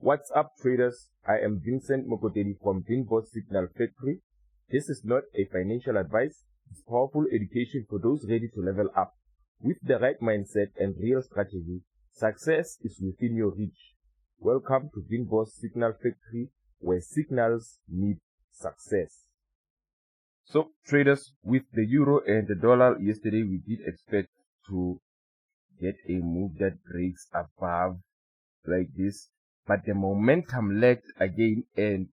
What's up, traders? I am Vincent Mokoteli from VinnBoss Signal Factory. This is not a financial advice. It's powerful education for those ready to level up. With the right mindset and real strategy, success is within your reach. Welcome to VinnBoss Signal Factory, where signals meet success. So, traders, with the euro and the dollar yesterday, we did expect to get a move that breaks above like this, but the momentum lagged again. And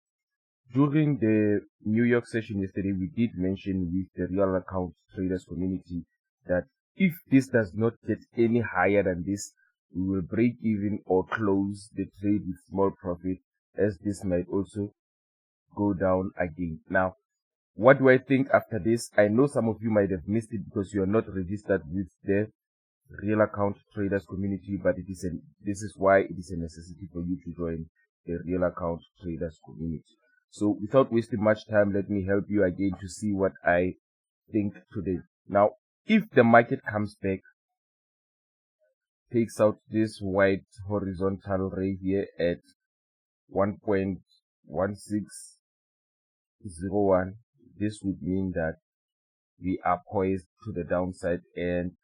during the New York session yesterday, we did mention with the real account traders community that if this does not get any higher than this, we will break even or close the trade with small profit, as this might also go down again. Now, what do I think after this? I know some of you might have missed it because you are not registered with the real account traders community, but this is why it is a necessity for you to join the real account traders community. So without wasting much time, let me help you again to see what I think today. Now, if the market comes back, takes out this white horizontal ray here at 1.1601, this would mean that we are poised to the downside. And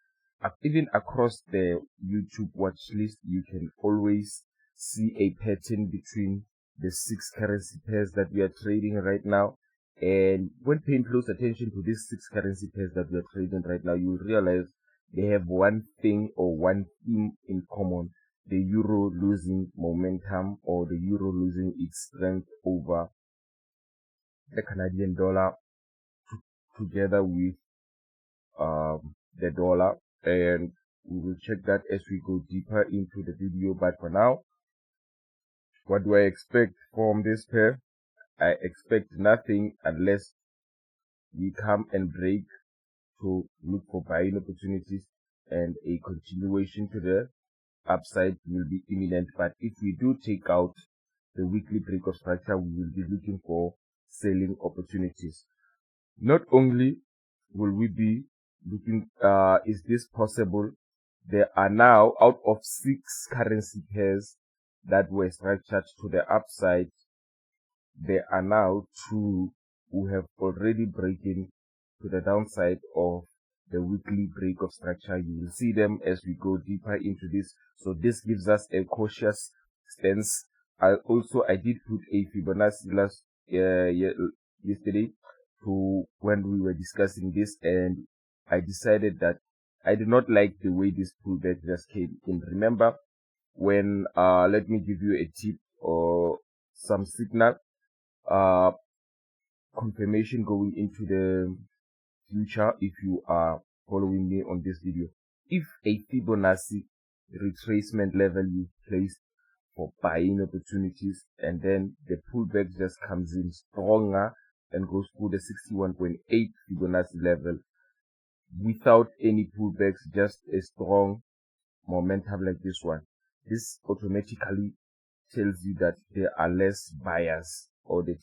even across the YouTube watch list, you can always see a pattern between the 6 currency pairs that we are trading right now. And when paying close attention to these 6 currency pairs that we are trading right now, you will realize they have one thing or one theme in common: the euro losing momentum, or the euro losing its strength over the Canadian dollar together with the dollar. And we will check that as we go deeper into the video. But for now, what do I expect from this pair? I expect nothing unless we come and break to look for buying opportunities, and a continuation to the upside will be imminent. But if we do take out the weekly break of structure, we will be looking for selling opportunities. Not only will we be looking, is this possible? There are now, out of 6 currency pairs that were structured to the upside, there are now 2 who have already broken to the downside of the weekly break of structure. You will see them as we go deeper into this. So this gives us a cautious stance. I did put a Fibonacci yesterday to when we were discussing this, and I decided that I did not like the way this pullback just came in. Remember when, let me give you a tip or some signal, confirmation going into the future. If you are following me on this video, if a Fibonacci retracement level you placed for buying opportunities, and then the pullback just comes in stronger and goes through the 61.8 Fibonacci level without any pullbacks, just a strong momentum like this one, this automatically tells you that there are less buyers, or the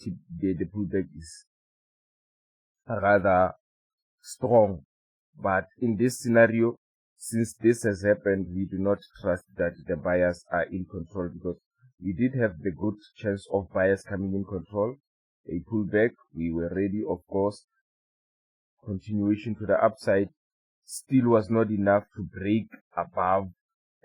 pullback is rather strong. But in this scenario, since this has happened, we do not trust that the buyers are in control, because we did have the good chance of buyers coming in control. A pullback, we were ready, of course. Continuation to the upside still was not enough to break above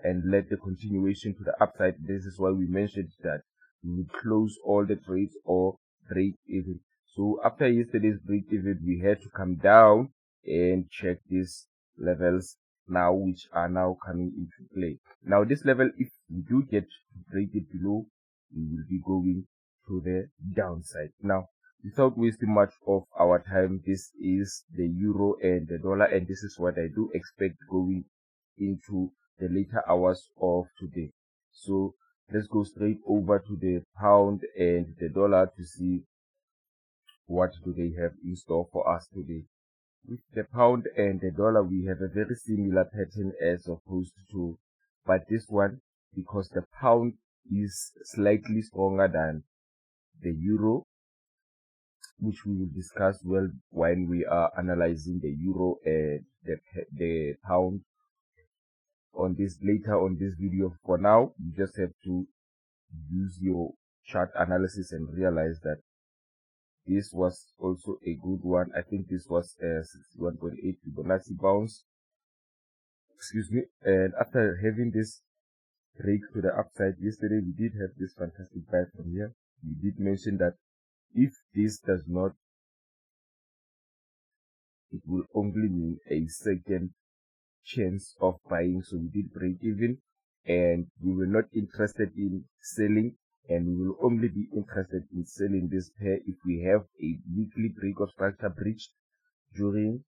and let the continuation to the upside. This is why we mentioned that we would close all the trades or break even. So after yesterday's break even, we had to come down and check these levels now, which are now coming into play. Now this level, if we do get to break it below, we will be going to the downside. Now, without wasting much of our time, this is the euro and the dollar, and this is what I do expect going into the later hours of today. So let's go straight over to the pound and the dollar to see what do they have in store for us today. With the pound and the dollar, we have a very similar pattern as opposed to, but this one, because the pound is slightly stronger than the euro, which we will discuss well when we are analyzing the euro and the pound on this later on this video. For now, you just have to use your chart analysis and realize that this was also a good one. I think this was a 61.8 Fibonacci bounce. Excuse me. And after having this break to the upside yesterday, we did have this fantastic buy from here. We did mention that if this does not, it will only mean a second chance of buying. So we did break even, and we were not interested in selling, and we will only be interested in selling this pair if we have a weekly break of structure breached during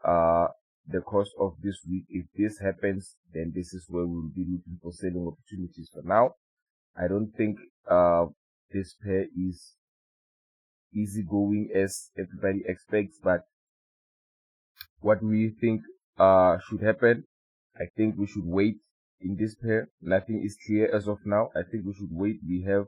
the course of this week. If this happens, then this is where we will be looking for selling opportunities. For now, I don't think this pair is easy going as everybody expects, but what we think should happen, I think we should wait in this pair. Nothing is clear as of now. I think we should wait. We have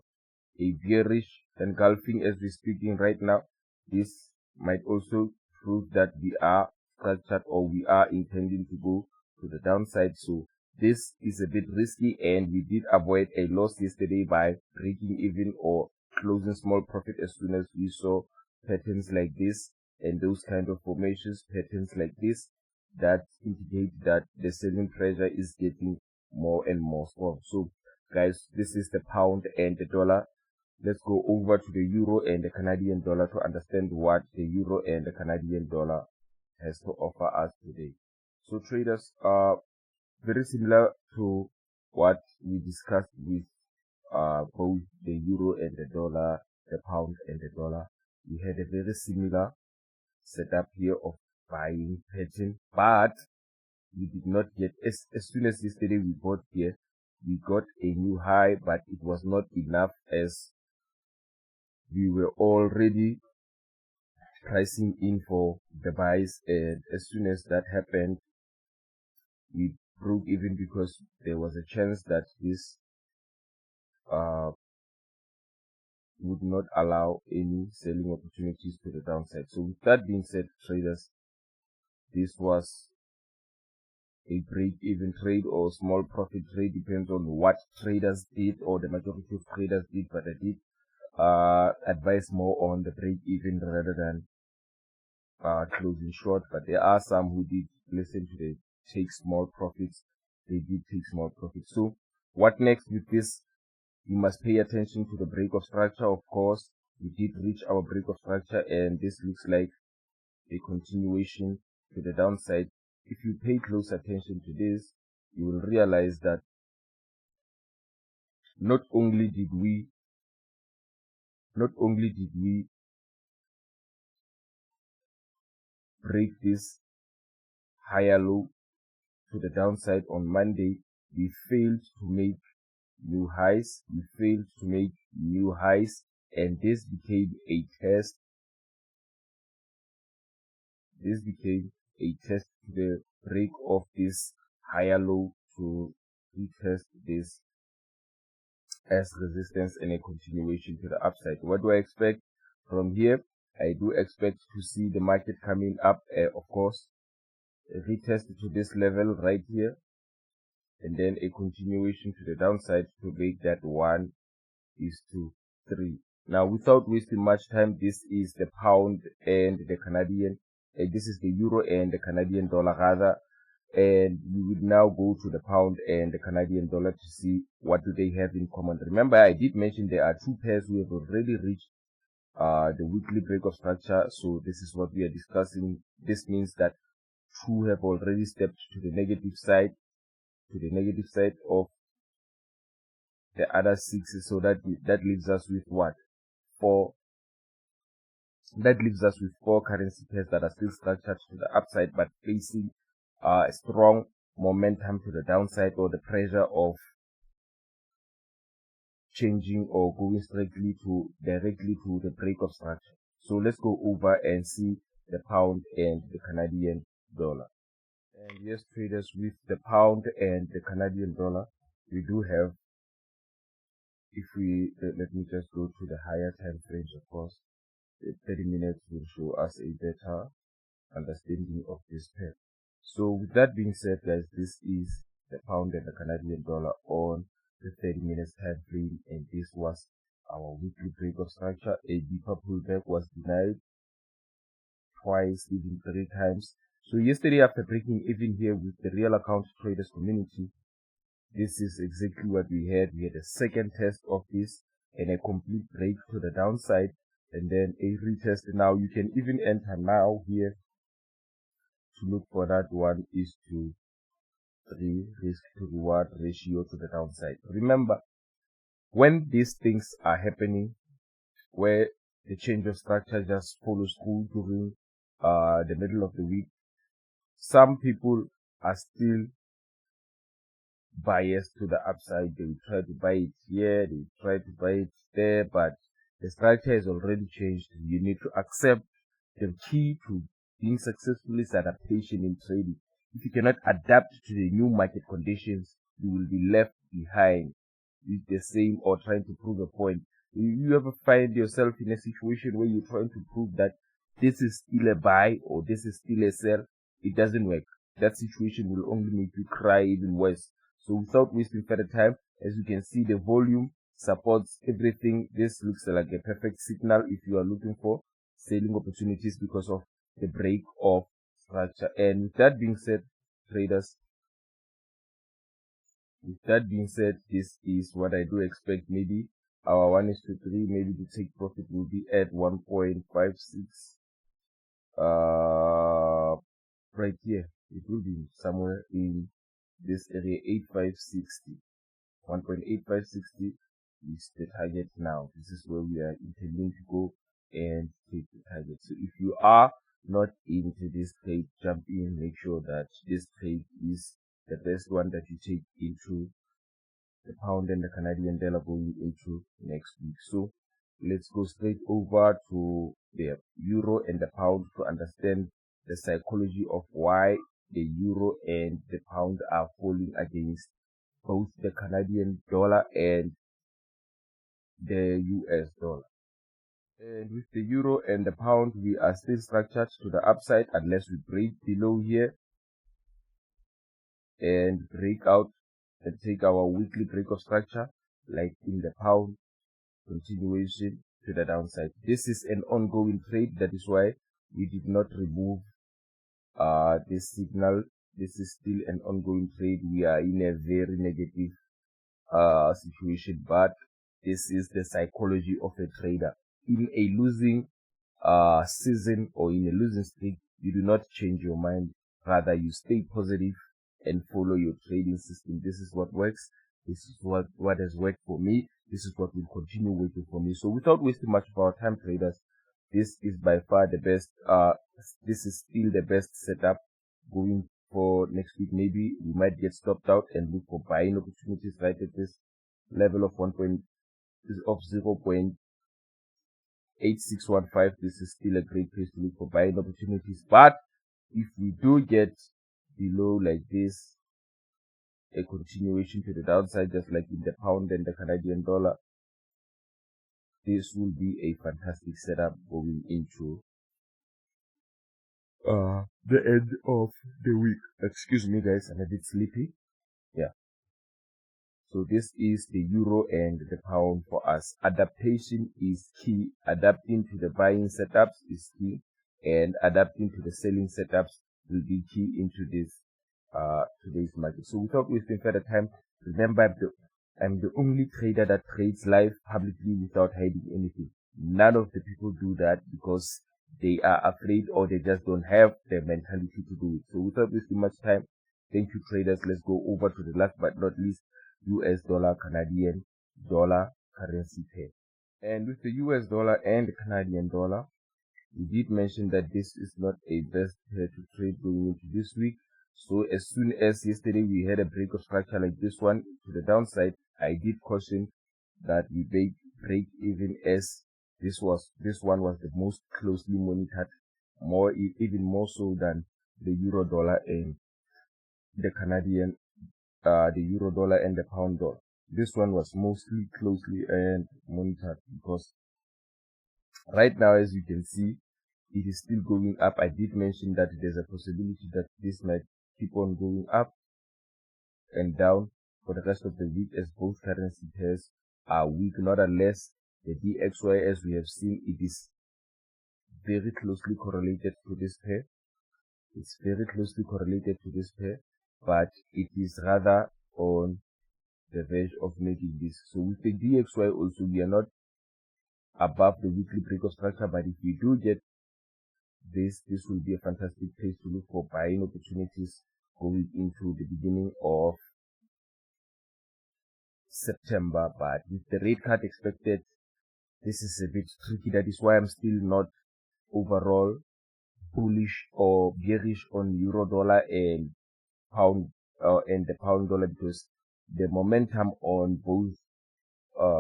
a bearish engulfing as we're speaking right now. This might also prove that we are structured, or we are intending to go to the downside. So this is a bit risky, and we did avoid a loss yesterday by breaking even or closing small profit as soon as we saw patterns like this and those kind of formations, patterns like this, that indicate that the selling pressure is getting more and more strong. So guys, this is the pound and the dollar. Let's go over to the euro and the Canadian dollar to understand what the euro and the Canadian dollar has to offer us today. So traders are very similar to what we discussed with both the euro and the dollar, the pound and the dollar. We had a very similar setup here of buying pattern, but we did not get, as soon as yesterday we bought here, we got a new high, but it was not enough, as we were already pricing in for the buys. And as soon as that happened, we broke even because there was a chance that this would not allow any selling opportunities to the downside. So with that being said, traders, this was a break-even trade or small profit trade, depends on what traders did, or the majority of traders did, but I did advise more on the break-even rather than closing short. But there are some who did listen to the take small profits. They did take small profits. So what next with this? We must pay attention to the break of structure. Of course, we did reach our break of structure, and this looks like a continuation to the downside. If you pay close attention to this, you will realize that not only did we break this higher low to the downside on Monday, we failed to make new highs. And this became a test. This became a test to the break of this higher low to retest this as resistance and a continuation to the upside. What do I expect from here? I do expect to see the market coming up, of course, a retest to this level right here, and then a continuation to the downside to make that 1:3. Now, without wasting much time, this is the pound and the Canadian, this is the euro and the Canadian dollar rather, and we would now go to the pound and the Canadian dollar to see what do they have in common. Remember, I did mention there are two pairs who have already reached the weekly break of structure. So this is what we are discussing. This means that two have already stepped to the negative side of the other six. So that leaves us with what? That leaves us with four currency pairs that are still structured to the upside, but facing a strong momentum to the downside, or the pressure of changing or going directly to the break of structure. So let's go over and see the pound and the Canadian dollar. And yes, traders, with the pound and the Canadian dollar, we do have, if we let me just go to the higher time frames, of course, the 30 minutes will show us a better understanding of this pair. So with that being said, guys, this is the pound and the Canadian dollar on the 30 minutes time frame, and this was our weekly break of structure. A deeper pullback was denied twice, even 3 times. So yesterday, after breaking even here with the real account traders community, this is exactly what we had. We had a second test of this and a complete break to the downside, and then a retest. Now you can even enter now here to look for that 1:3 risk to reward ratio to the downside. Remember, when these things are happening, where the change of structure just follows through during the middle of the week, some people are still biased to the upside. They will try to buy it here, they will try to buy it there, but the structure has already changed. You need to accept the key to being successful is adaptation in trading. If you cannot adapt to the new market conditions, you will be left behind with the same or trying to prove a point. If you ever find yourself in a situation where you're trying to prove that this is still a buy or this is still a sell, it doesn't work. That situation will only make you cry even worse. So without wasting further time, as you can see, the volume supports everything. This looks like a perfect signal if you are looking for selling opportunities because of the break of structure. And with that being said, traders, this is what I do expect. Maybe our 1:3, maybe the take profit will be at 1.56. Right here, it will be somewhere in this area. 8560, 1.8560 is the target. Now this is where we are intending to go and take the target. So if you are not into this trade, jump in, make sure that this trade is the best one that you take into the pound and the Canadian dollar going into next week. So let's go straight over to the euro and the pound to understand the psychology of why the euro and the pound are falling against both the Canadian dollar and the US dollar. And with the euro and the pound, we are still structured to the upside unless we break below here and break out and take our weekly break of structure, like in the pound, continuation to the downside. This is an ongoing trade. That is why we did not remove this signal. This is still an ongoing trade. We are in a very negative situation, but this is the psychology of a trader. In a losing season or in a losing streak, you do not change your mind. Rather, you stay positive and follow your trading system. This is what works. This is what has worked for me. This is what will continue working for me. So without wasting much of our time, traders, this is by far the best. This is still the best setup going for next week. Maybe we might get stopped out and look for buying opportunities right at this level of 0.8615. This is still a great place to look for buying opportunities. But if we do get below like this, a continuation to the downside, just like in the pound and the Canadian dollar, this will be a fantastic setup going into the end of the week. Excuse me guys, I'm a bit sleepy. Yeah. So this is the euro and the pound for us. Adaptation is key. Adapting to the buying setups is key, and adapting to the selling setups will be key into this today's market. So without wasting further time, remember I'm the only trader that trades live publicly without hiding anything. None of the people do that because they are afraid or they just don't have the mentality to do it. So without wasting much time, thank you traders. Let's go over to the last but not least, US dollar, Canadian dollar currency pair. And with the US dollar and the Canadian dollar, we did mention that this is not a best pair to trade going into this week. So as soon as yesterday we had a break of structure like this one to the downside, I did caution that we break even as this one was the most closely monitored, even more so than the euro dollar and the Canadian, the euro dollar and the pound dollar. This one was mostly closely and monitored because right now, as you can see, it is still going up. I did mention that there's a possibility that this might keep on going up and down, for the rest of the week, as both currency pairs are weak, not unless the DXY, as we have seen, it is very closely correlated to this pair. It's very closely correlated to this pair, but it is rather on the verge of making this. So with the DXY also, we are not above the weekly break of structure, but if we do get this will be a fantastic place to look for buying opportunities going into the beginning of September. But with the rate cut expected, this is a bit tricky. That is why I'm still not overall bullish or bearish on euro dollar and pound and the pound dollar, because the momentum on both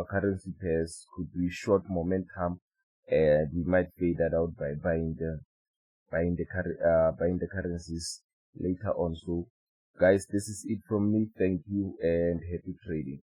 currency pairs could be short momentum, and we might fade that out by buying the currencies later on. So guys, this is it from me. Thank you and happy trading.